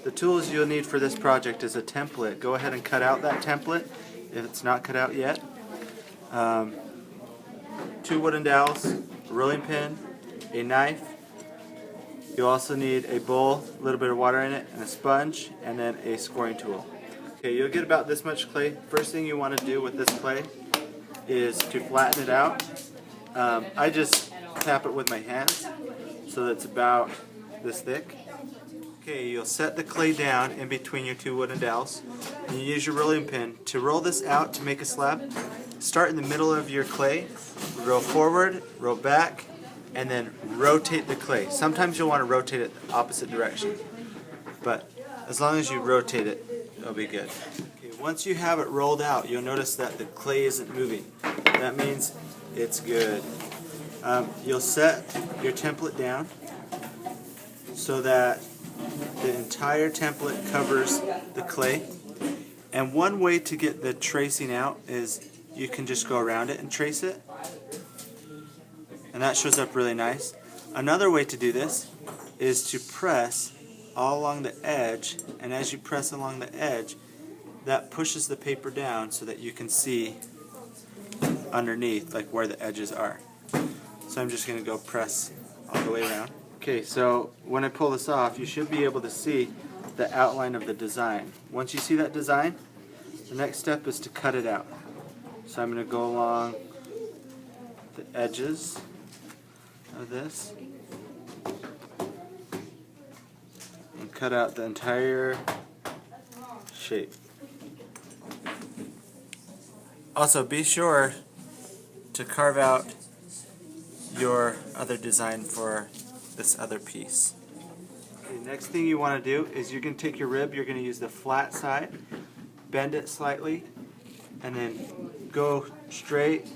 The tools you'll need for this project is a template. Go ahead and cut out that template if it's not cut out yet. 2 wooden dowels, a rolling pin, a knife. You'll also need a bowl, a little bit of water in it, and a sponge, and then a scoring tool. Okay, you'll get about this much clay. First thing you want to do with this clay is to flatten it out. I just tap it with my hands so that it's about this thick. Okay, you'll set the clay down in between your 2 wooden dowels, and you use your rolling pin to roll this out to make a slab. Start in the middle of your clay, roll forward, roll back, and then rotate the clay. Sometimes you'll want to rotate it the opposite direction, but as long as you rotate it, it'll be good. Okay, once you have it rolled out, you'll notice that the clay isn't moving. That means it's good. You'll set your template down so that the entire template covers the clay. And one way to get the tracing out is you can just go around it and trace it. And that shows up really nice. Another way to do this is to press all along the edge, and as you press along the edge, that pushes the paper down so that you can see underneath, like where the edges are. So I'm just going to go press all the way around. Okay, so when I pull this off, you should be able to see the outline of the design. Once you see that design, the next step is to cut it out. So I'm going to go along the edges of this and cut out the entire shape. Also, be sure to carve out your other design for this other piece. Okay, next thing you want to do is you're going to take your rib, you're going to use the flat side, bend it slightly, and then go straight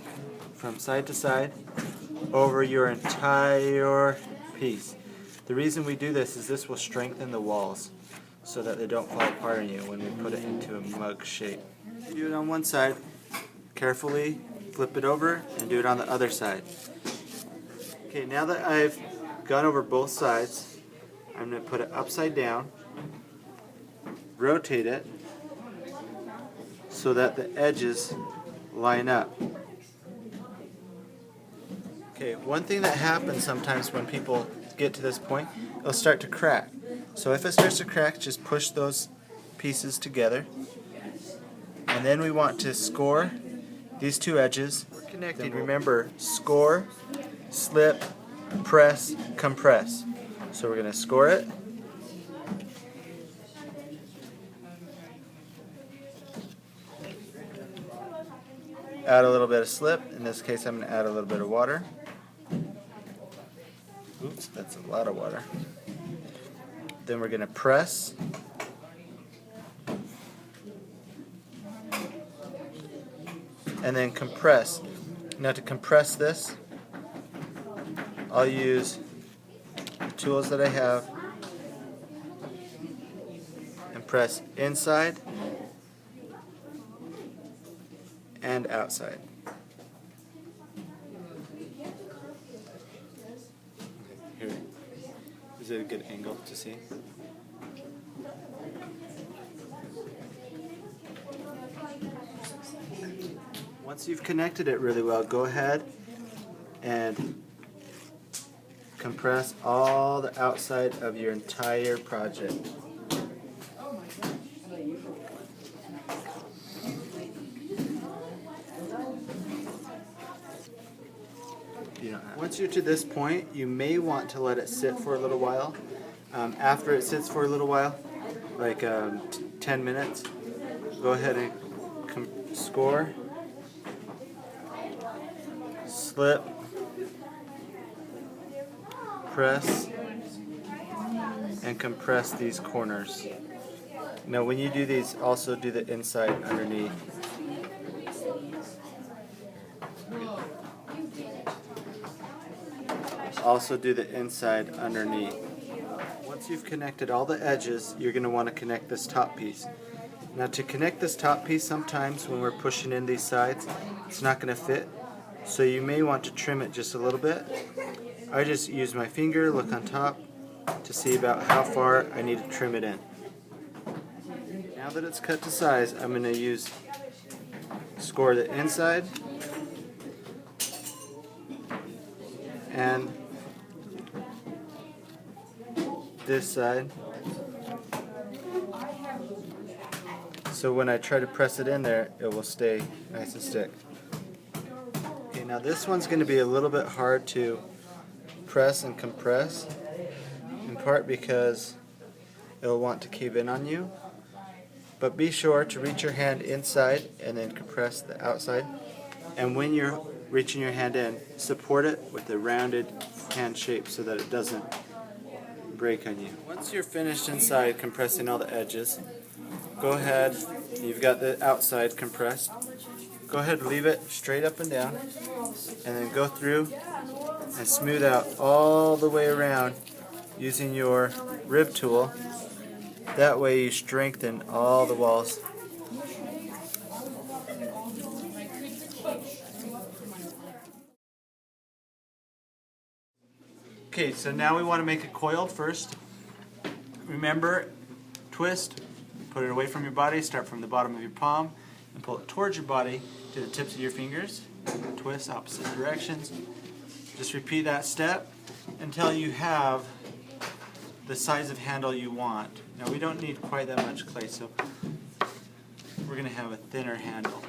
from side to side over your entire piece. The reason we do this is this will strengthen the walls so that they don't fall apart on you when we put it into a mug shape. Do it on one side, carefully flip it over, and do it on the other side. Okay, now that I've gone over both sides, I'm going to put it upside down, rotate it so that the edges line up. Okay, one thing that happens sometimes when people get to this point, it'll start to crack. So if it starts to crack, just push those pieces together. And then we want to score these 2 edges. We're connected. Remember, score, slip, press, compress. So we're going to score it. Add a little bit of slip. In this case, I'm going to add a little bit of water. Oops, that's a lot of water. Then we're going to press. And then compress. Now to compress this, I'll use the tools that I have and press inside and outside. Here. Is it a good angle to see? Once you've connected it really well, go ahead and compress all the outside of your entire project. Once you're to this point, you may want to let it sit for a little while. After it sits for a little while, like 10 minutes, go ahead and score, slip, press, and compress these corners. Now when you do these, also do the inside underneath. Also do the inside underneath. Once you've connected all the edges, you're going to want to connect this top piece. Now to connect this top piece, sometimes when we're pushing in these sides, it's not going to fit. So you may want to trim it just a little bit. I just use my finger, look on top to see about how far I need to trim it in. Now that it's cut to size, I'm going to score the inside and this side. So when I try to press it in there, it will stay nice and stick. Okay, now this one's going to be a little bit hard to press and compress, in part because it will want to cave in on you. But be sure to reach your hand inside and then compress the outside. And when you're reaching your hand in, support it with a rounded hand shape so that it doesn't break on you. Once you're finished inside compressing all the edges, go ahead, you've got the outside compressed, go ahead and leave it straight up and down, and then go through and smooth out all the way around using your rib tool. That way you strengthen all the walls. Okay, so now we want to make a coil first. Remember, twist, put it away from your body, start from the bottom of your palm, and pull it towards your body to the tips of your fingers. Twist opposite directions. Just repeat that step until you have the size of handle you want. Now we don't need quite that much clay, so we're going to have a thinner handle.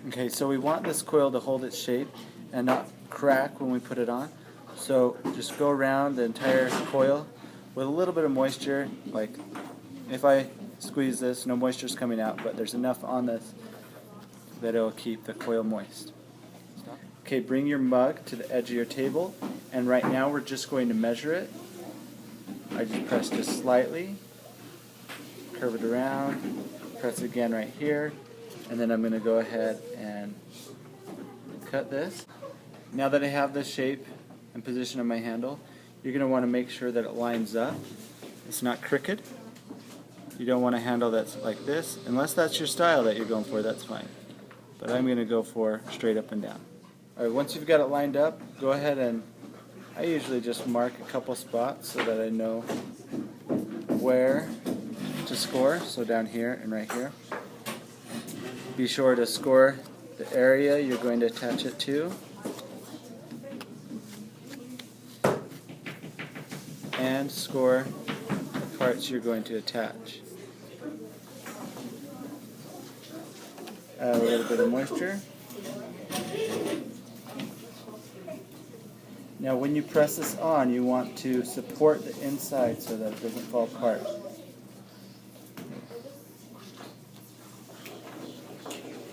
Okay, so we want this coil to hold its shape and not crack when we put it on. So just go around the entire coil with a little bit of moisture. Like if I squeeze this, no moisture is coming out, but there's enough on this that it will keep the coil moist. Okay, bring your mug to the edge of your table, and right now we're just going to measure it. I just press just slightly, curve it around, press it again right here, and then I'm going to go ahead and cut this. Now that I have this shape and position of my handle, you're going to want to make sure that it lines up. It's not crooked. You don't want a handle that's like this. Unless that's your style that you're going for, that's fine. But I'm going to go for straight up and down. Alright, once you've got it lined up, go ahead and I usually just mark a couple spots so that I know where to score. So down here and right here. Be sure to score the area you're going to attach it to. And score the parts you're going to attach. Add a little bit of moisture. Now when you press this on, you want to support the inside so that it doesn't fall apart.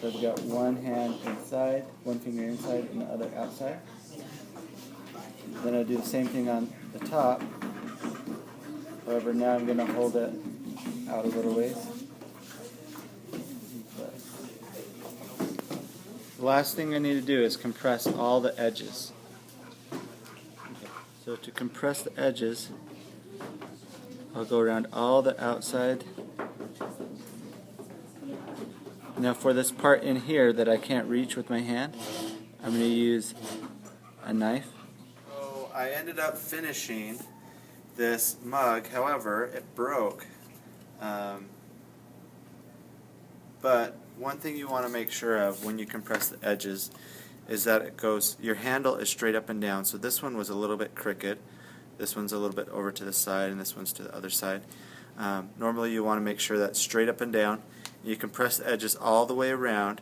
So I've got one hand inside, one finger inside and the other outside. Then I'll do the same thing on the top. However, now I'm going to hold it out a little ways. The last thing I need to do is compress all the edges. Okay. So to compress the edges, I'll go around all the outside. Now for this part in here that I can't reach with my hand, I'm going to use a knife. So I ended up finishing this mug, however, it broke. But one thing you want to make sure of when you compress the edges is that it goes, your handle is straight up and down. So this one was a little bit crooked, this one's a little bit over to the side, and this one's to the other side. Normally you want to make sure that's straight up and down. You compress the edges all the way around